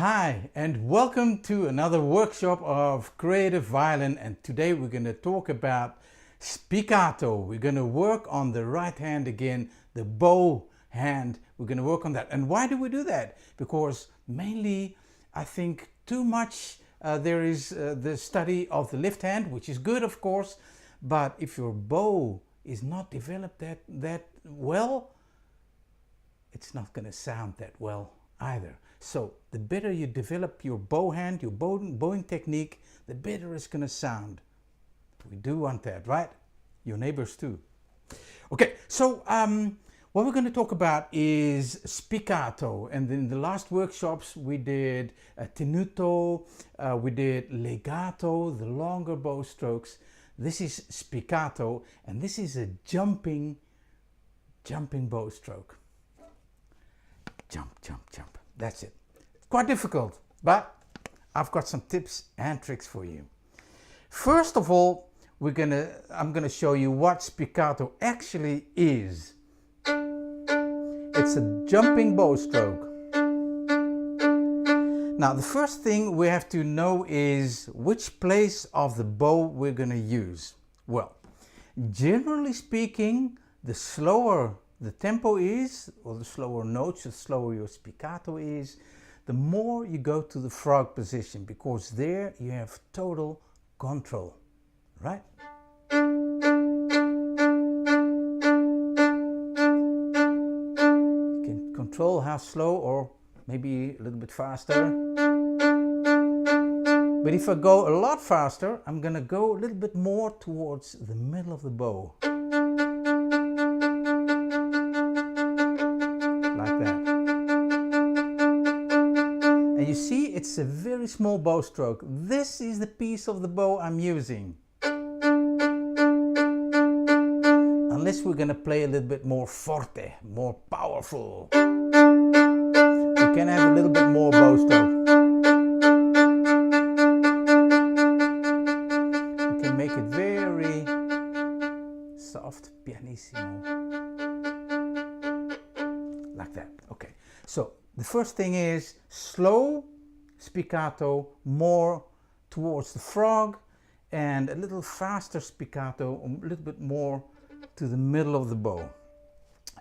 Hi and welcome to another workshop of creative violin, and today we're going to talk about spiccato. We're going to work on the right hand again, the bow hand. We're going to work on that. And why do we do that? Because mainly I think too much there is the study of the left hand, which is good of course, but if your bow is not developed that well, it's not going to sound that well either. So the better you develop your bow hand, your bowing technique, the better it's going to sound. We do want that, right? Your neighbors too. Okay, so what we're going to talk about is spiccato, and in the last workshops we did tenuto, we did legato, the longer bow strokes. This is spiccato, and this is a jumping bow stroke. Jump, jump, jump. That's it. Quite difficult, but I've got some tips and tricks for you. First of all, I'm gonna show you what spiccato actually is. It's a jumping bow stroke. Now, the first thing we have to know is which place of the bow we're gonna use. Well, generally speaking, the slower the tempo is, or the slower notes, the slower your spiccato is, the more you go to the frog position, because there you have total control, right? You can control how slow or maybe a little bit faster. But if I go a lot faster, I'm gonna go a little bit more towards the middle of the bow. And you see, it's a very small bow stroke. This is the piece of the bow I'm using. Unless we're gonna play a little bit more forte, more powerful, we can have a little bit more bow stroke. We can make it very soft, pianissimo. Like that. Okay. So the first thing is slow spiccato, more towards the frog, and a little faster spiccato, a little bit more to the middle of the bow.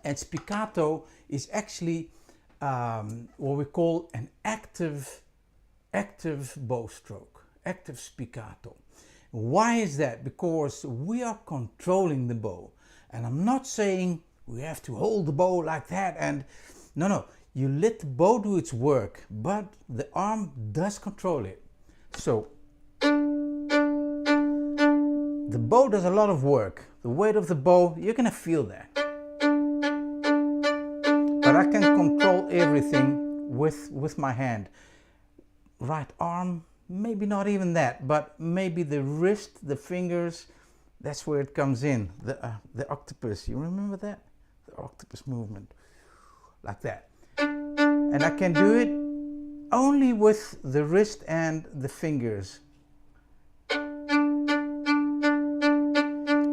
And spiccato is actually what we call an active bow stroke, active spiccato. Why is that? Because we are controlling the bow. And I'm not saying we have to hold the bow like that, and no. You let the bow do its work, but the arm does control it. So the bow does a lot of work. The weight of the bow, you're gonna feel that. But I can control everything with my hand. Right arm, maybe not even that, but maybe the wrist, the fingers, that's where it comes in. The octopus, you remember that? The octopus movement, like that. And I can do it only with the wrist and the fingers.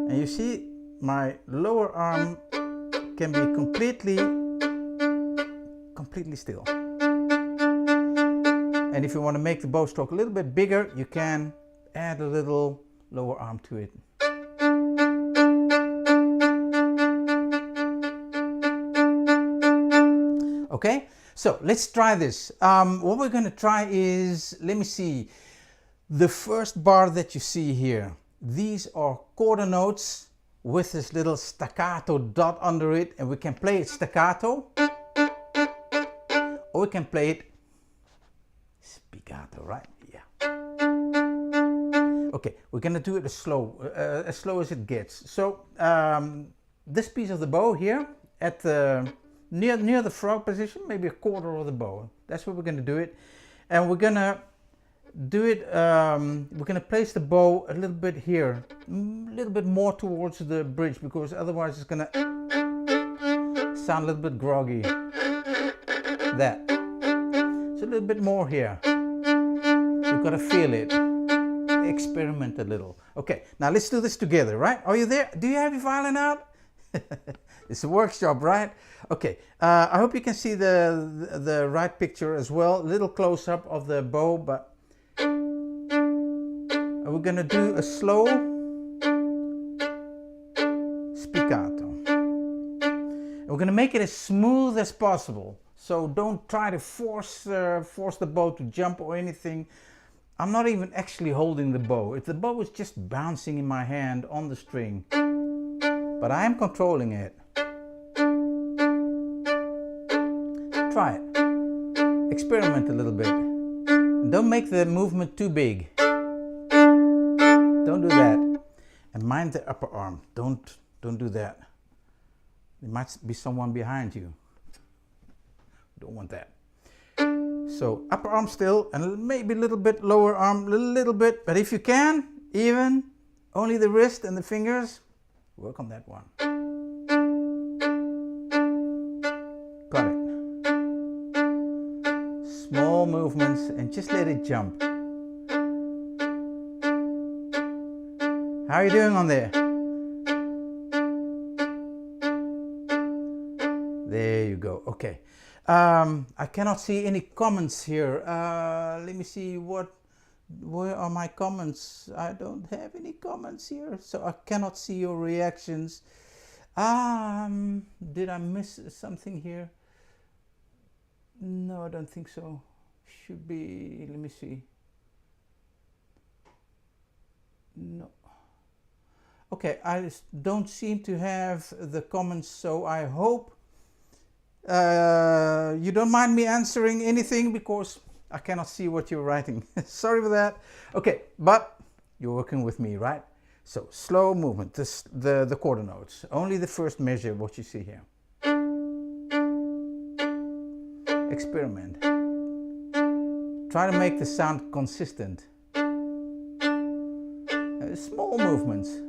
And you see, my lower arm can be completely still. And if you want to make the bow stroke a little bit bigger, you can add a little lower arm to it. Okay? So let's try this. What we're going to try is, let me see, the first bar that you see here. These are quarter notes with this little staccato dot under it, and we can play it staccato, or we can play it spiccato, right? Yeah. Okay, we're going to do it as slow as it gets. So this piece of the bow here at the near the frog position, maybe a quarter of the bow. That's where we're going to do it. And we're going to do it, we're going to place the bow a little bit here, a little bit more towards the bridge, because otherwise it's going to sound a little bit groggy. That. So a little bit more here. You've got to feel it. Experiment a little. Okay, now let's do this together, right? Are you there? Do you have your violin out? It's a workshop, right? Okay, I hope you can see the right picture as well. A little close-up of the bow, but we're gonna do a slow spiccato. And we're gonna make it as smooth as possible. So don't try to force the bow to jump or anything. I'm not even actually holding the bow. The bow is just bouncing in my hand on the string. But I am controlling it. Try it. Experiment a little bit. And don't make the movement too big. Don't do that. And mind the upper arm. Don't do that. There might be someone behind you. Don't want that. So upper arm still, and maybe a little bit lower arm, a little bit. But if you can, even only the wrist and the fingers, work on that one. Got it. Small movements and just let it jump. How are you doing on there? There you go. Okay. I cannot see any comments here. Let me see where are my comments? I don't have any comments here, so I cannot see your reactions. Did I miss something here? No, I don't think so. Should be, let me see. No. Okay, I just don't seem to have the comments, so I hope you don't mind me answering anything because I cannot see what you're writing. Sorry for that. Okay, but you're working with me, right? So slow movement, the quarter notes. Only the first measure, what you see here. Experiment. Try to make the sound consistent. Small movements.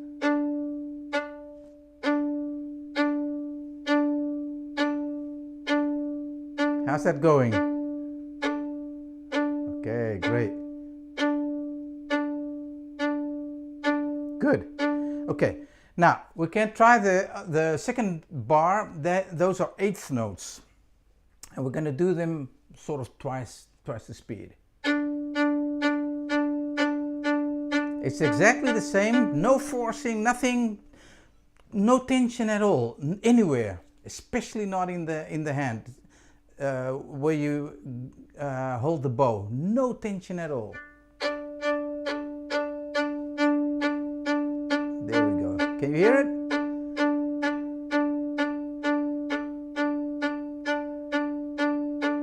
How's that going? Okay, great. Good. Okay, now we can try the second bar. Those are eighth notes, and we're going to do them sort of twice the speed. It's exactly the same. No forcing, nothing, no tension at all anywhere, especially not in the hand. Where you hold the bow, no tension at all. There we go. Can you hear it?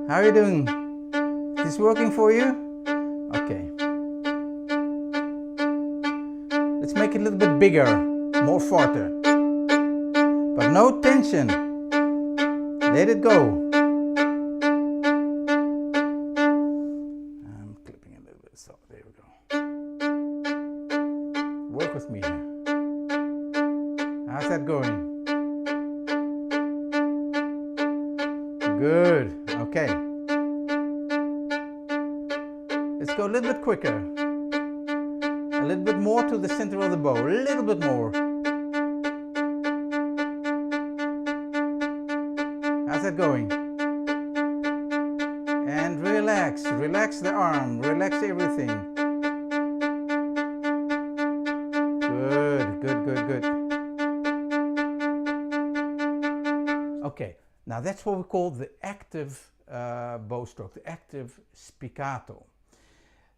How are you doing? Is this working for you? Okay. Let's make it a little bit bigger, more forte. But no tension. Let it go. So there we go. Work with me here. How's that going? Good. Okay. Let's go a little bit quicker. A little bit more to the center of the bow. A little bit more. How's that going? And relax. Relax the arm. Relax everything. Good, good, good, good. Okay, now that's what we call the active bow stroke, the active spiccato.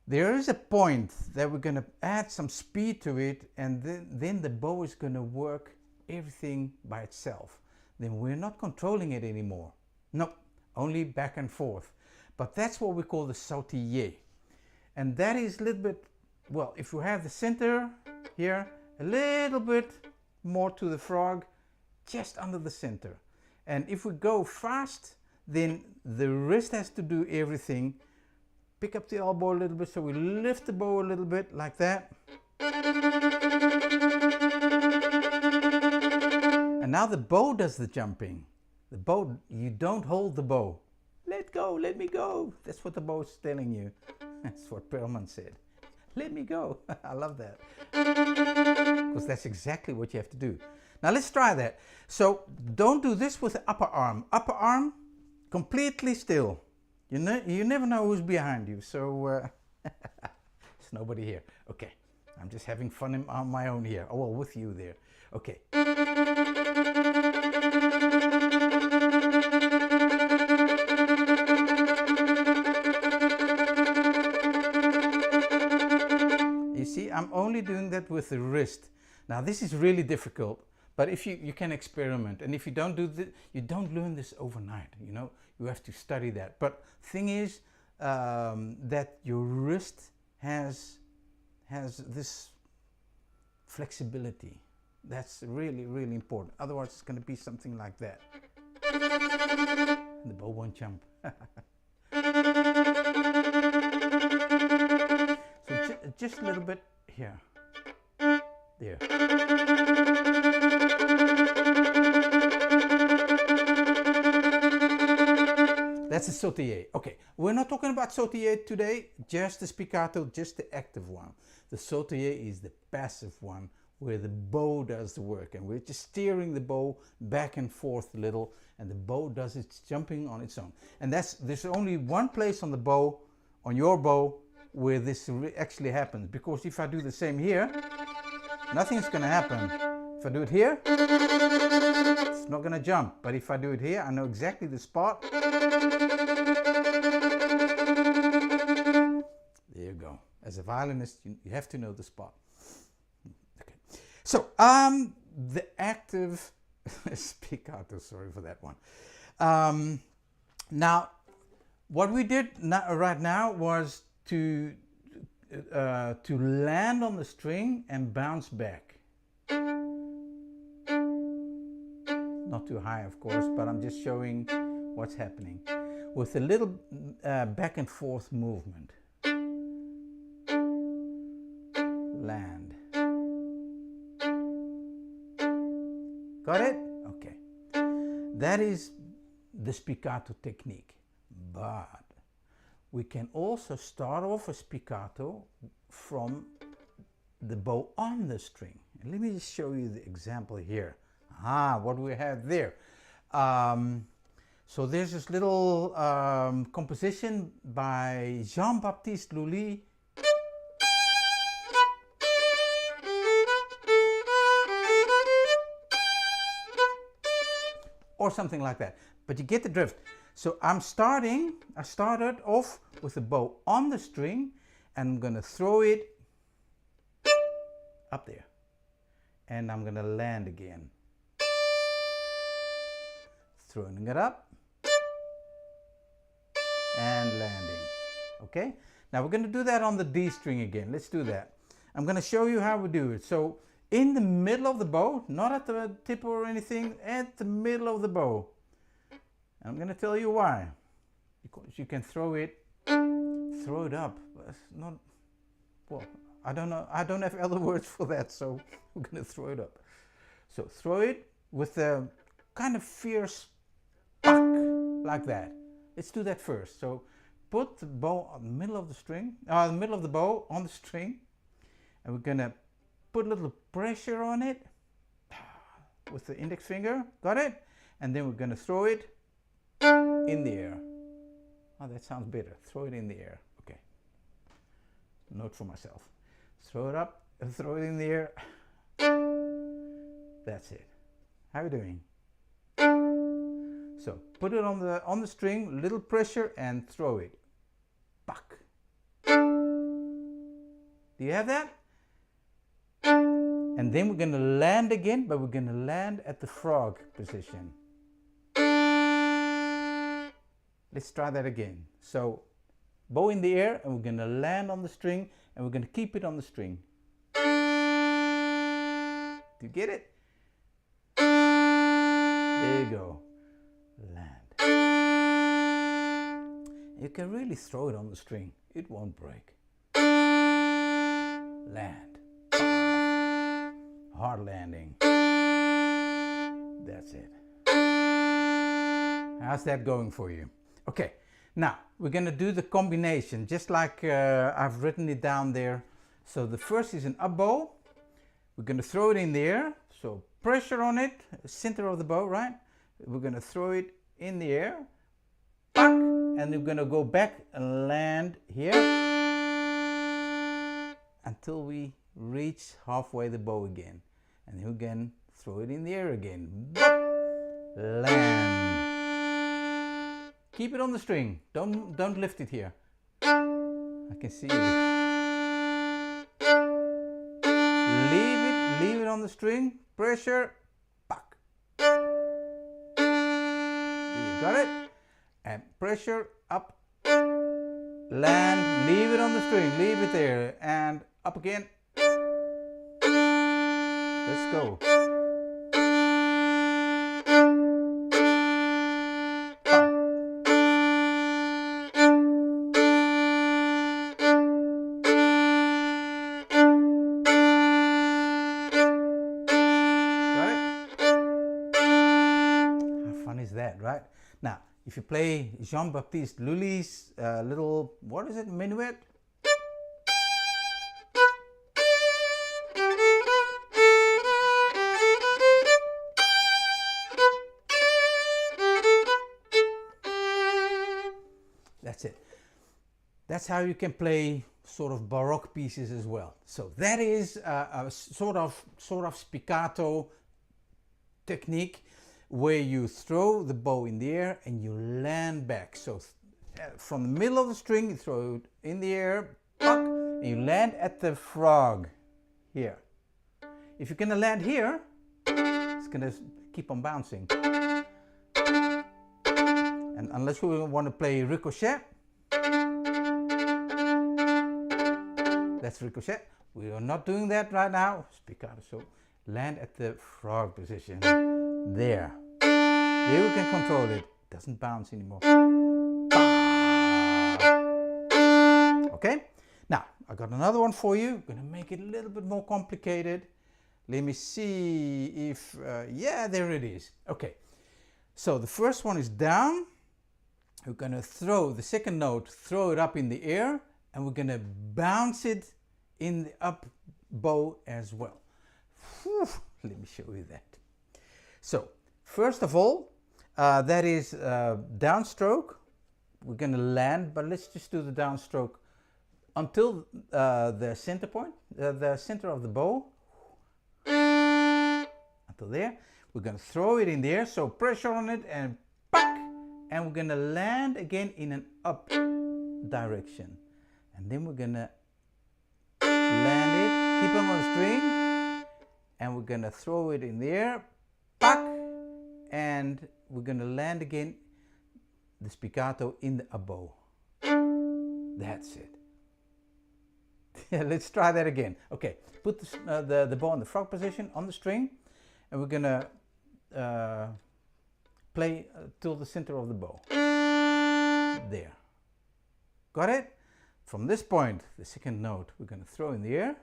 There is a point that we're going to add some speed to it, and then the bow is going to work everything by itself. Then we're not controlling it anymore. No, only back and forth. But that's what we call the sautiller. And that is a little bit, well, if you have the center here, a little bit more to the frog, just under the center. And if we go fast, then the wrist has to do everything. Pick up the elbow a little bit, so we lift the bow a little bit like that. And now the bow does the jumping. The bow, you don't hold the bow. Let go, let me go. That's what the bow is telling you. That's what Perlman said. Let me go. I love that. Because that's exactly what you have to do. Now let's try that. So don't do this with the upper arm. Upper arm, completely still. You never know who's behind you, so there's nobody here. Okay, I'm just having fun on my own here. Oh, well, with you there. Okay. You see, I'm only doing that with the wrist. Now this is really difficult, but if you can experiment, and if you don't do this, you don't learn this overnight, you know, you have to study that. But thing is that your wrist has this flexibility. That's really, really important. Otherwise it's going to be something like that. The bow won't jump. So just a little bit here. There. That's a sautiller. Okay, we're not talking about sautiller today, just the spiccato, just the active one. The sautiller is the passive one, where the bow does the work, and we're just steering the bow back and forth a little, and the bow does its jumping on its own. And there's only one place on the bow, on your bow, where this actually happens, because if I do the same here, nothing's going to happen. If I do it here, it's not going to jump. But if I do it here, I know exactly the spot. There you go. As a violinist, you have to know the spot. Okay. So, the active spiccato, sorry for that one. Now, what we did right now was to land on the string and bounce back. Not too high, of course, but I'm just showing what's happening with a little back and forth movement. Land. Got it? Okay. That is the spiccato technique. But we can also start off a spiccato from the bow on the string. And let me just show you the example here. What do we have there? So there's this little composition by Jean-Baptiste Lully. Or something like that. But you get the drift. So I started off with the bow on the string, and I'm going to throw it up there. And I'm going to land again. Throwing it up and landing. Okay? Now we're going to do that on the D string again. Let's do that. I'm going to show you how we do it. So in the middle of the bow, not at the tip or anything, at the middle of the bow. I'm going to tell you why. Because you can throw it up. It's not, well, I don't know. I don't have other words for that, so we're going to throw it up. So throw it with a kind of fierce puck, like that. Let's do that first. So put the bow on the middle of the string, the middle of the bow on the string, and we're going to put a little pressure on it with the index finger. Got it? And then we're going to throw it in the air. Oh, that sounds better. Throw it in the air. Okay. Note for myself. Throw it up and throw it in the air. That's it. How are you doing? So put it on the string, little pressure, and throw it. Puck. Do you have that? And then we're going to land again, but we're going to land at the frog position. Let's try that again. So bow in the air, and we're going to land on the string, and we're going to keep it on the string. Do you get it? There you go. Land. You can really throw it on the string. It won't break. Land. Hard landing. That's it. How's that going for you? Okay, now we're going to do the combination just like I've written it down there. So the first is an up bow. We're going to throw it in the air. So pressure on it, center of the bow, right? We're going to throw it in the air, and we're going to go back and land here until we reach halfway the bow again. And you again throw it in the air again. Land. Keep it on the string. Don't lift it here. I can see you. Leave it on the string. Pressure. Back. You got it? And pressure up. Land. Leave it on the string. Leave it there. And up again. Let's go. That, right? Now, if you play Jean-Baptiste Lully's little, what is it, minuet? That's it. That's how you can play sort of Baroque pieces as well. So that is a sort of spiccato technique, where you throw the bow in the air and you land back. So from the middle of the string, you throw it in the air, and you land at the frog here. If you're going to land here, it's going to keep on bouncing. And unless we want to play ricochet, that's ricochet. We are not doing that right now. Spiccato. So land at the frog position. There. Here we can control it. It doesn't bounce anymore. Okay? Now, I got another one for you. I'm going to make it a little bit more complicated. Let me see if... yeah, there it is. Okay. So the first one is down. We're going to throw the second note, throw it up in the air, and we're going to bounce it in the up bow as well. Whew. Let me show you that. So, first of all, that is downstroke. We're going to land, but let's just do the downstroke until the center point, the center of the bow. Until there. We're going to throw it in the air, so pressure on it and back. And we're going to land again in an up direction. And then we're going to land it, keep it on the string, and we're going to throw it in the air. Back, and we're going to land again the spiccato in the bow. That's it. Let's try that again. Okay, put the bow in the frog position on the string, and we're going to play till the center of the bow. There. Got it? From this point, the second note, we're going to throw in the air.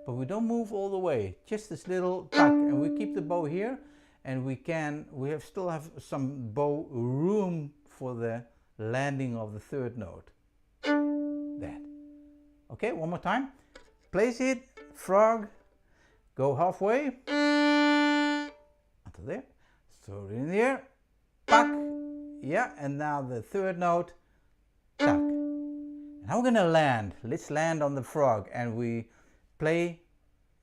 But we don't move all the way, just this little tuck, and we keep the bow here, and we still have some bow room for the landing of the third note. That. Okay, one more time. Place it, frog, go halfway, until there, throw it in the air, tuck, yeah, and now the third note, tuck. Now we're going to land. Let's land on the frog, and we play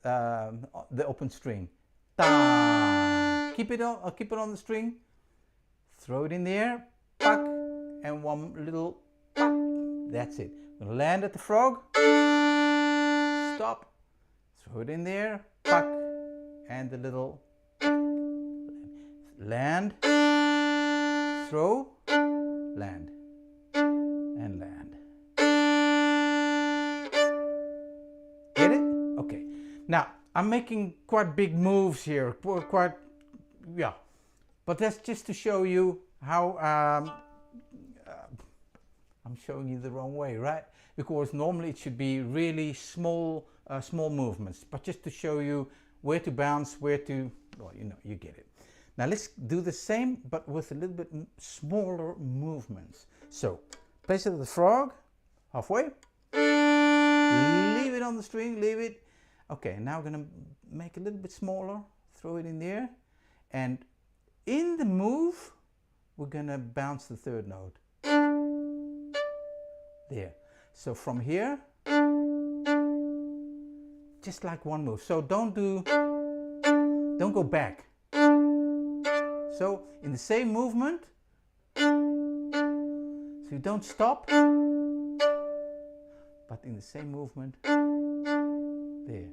the open string. Ta! Keep it on the string. Throw it in the air. Puck, and one little puck. That's it. We're gonna land at the frog. Stop. Throw it in the air. Puck, and the little land. Throw. Land. And land. Get it? Okay. Now, I'm making quite big moves here, yeah. But that's just to show you how, I'm showing you the wrong way, right? Because normally it should be really small movements. But just to show you where to bounce, where to, well, you know, you get it. Now let's do the same, but with a little bit smaller movements. So, place it at the frog, halfway. Leave it on the string, leave it. Okay, now we're going to make a little bit smaller, throw it in there, and in the move we're going to bounce the third note. There. So from here, just like one move. So don't go back. So in the same movement, so you don't stop, but in the same movement, there.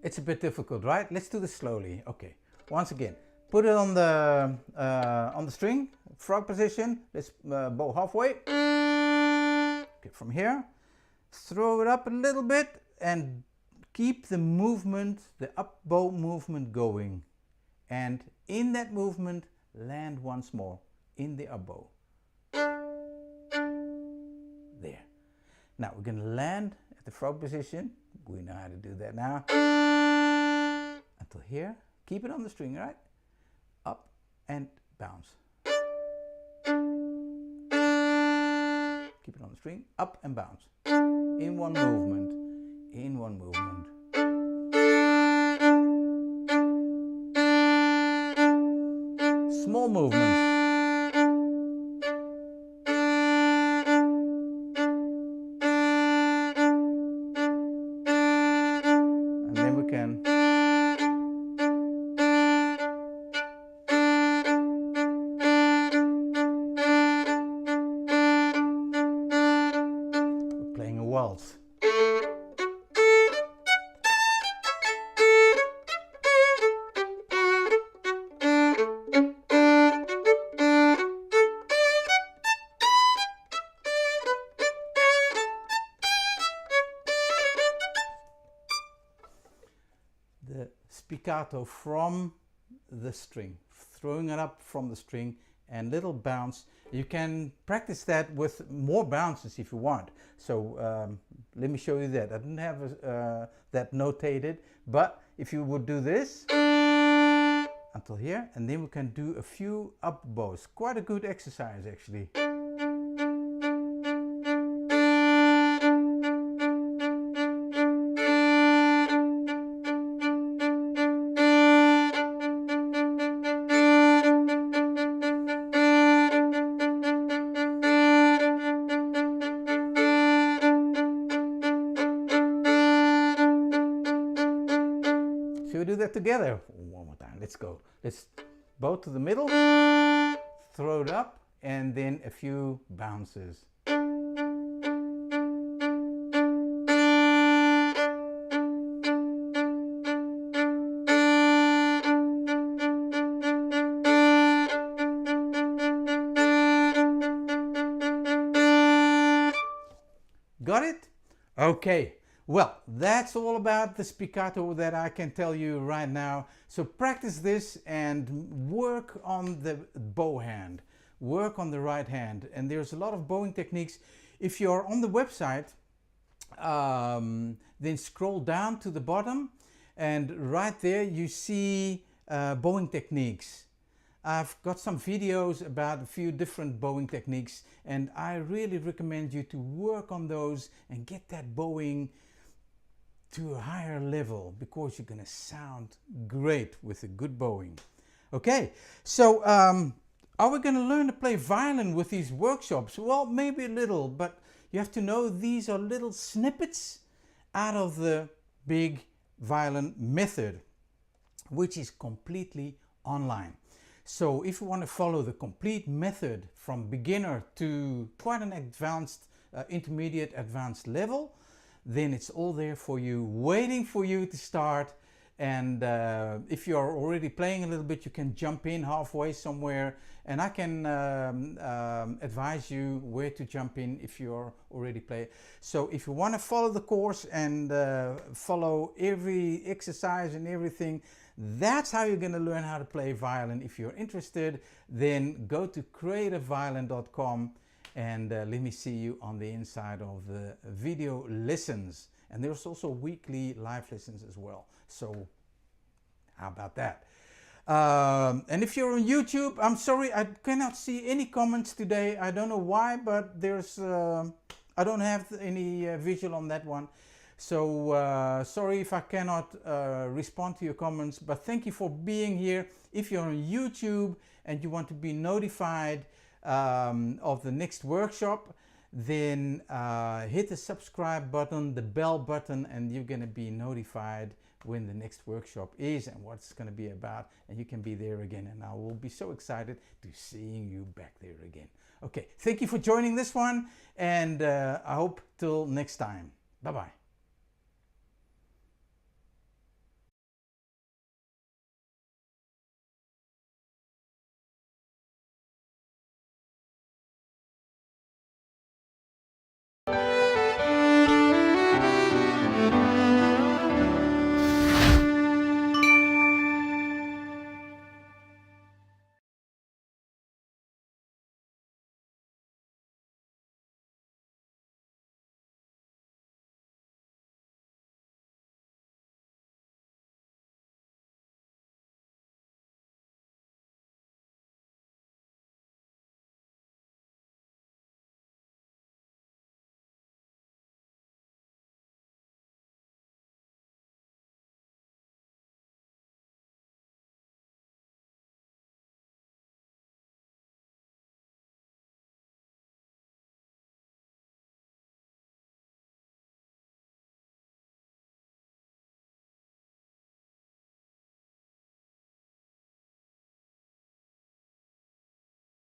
It's a bit difficult, right? Let's do this slowly. Okay, once again, put it on the string, frog position. Let's bow halfway. Okay, from here, throw it up a little bit and keep the movement, the up bow movement going. And in that movement, land once more in the up bow. There. Now we're going to land at the frog position. We know how to do that now. Until here. Keep it on the string, right? Up and bounce. Keep it on the string, up and bounce. In one movement. In one movement. Small movements. And then we can playing a waltz. The spiccato from the string, throwing it up from the string and little bounce. You can practice that with more bounces if you want. So let me show you that. I didn't have that notated, but if you would do this until here, and then we can do a few up bows. Quite a good exercise actually. Should we do that together? One more time, let's go. Let's bow to the middle, throw it up, and then a few bounces. Got it? Okay. Well, that's all about the spiccato that I can tell you right now. So practice this and work on the bow hand. Work on the right hand. And there's a lot of bowing techniques. If you're on the website, then scroll down to the bottom and right there you see bowing techniques. I've got some videos about a few different bowing techniques and I really recommend you to work on those and get that bowing to a higher level because you're going to sound great with a good bowing. Okay, so are we going to learn to play violin with these workshops? Well, maybe a little, but you have to know these are little snippets out of the big violin method, which is completely online. So if you want to follow the complete method from beginner to quite an advanced, intermediate advanced level, then it's all there for you, waiting for you to start. And if you're already playing a little bit, you can jump in halfway somewhere and I can advise you where to jump in if you're already playing. So if you want to follow the course and follow every exercise and everything, that's how you're going to learn how to play violin. If you're interested, then go to creativeviolin.com and let me see you on the inside of the video lessons. And there's also weekly live lessons as well. So how about that? And if you're on YouTube, I'm sorry, I cannot see any comments today. I don't know why, but there's I don't have any visual on that one. So sorry if I cannot respond to your comments, but thank you for being here. If you're on YouTube and you want to be notified of the next workshop, then hit the subscribe button, the bell button, and you're going to be notified when the next workshop is and what it's going to be about, and you can be there again, and I will be so excited to seeing you back there again. Okay, thank you for joining this one, and I hope till next time. Bye bye.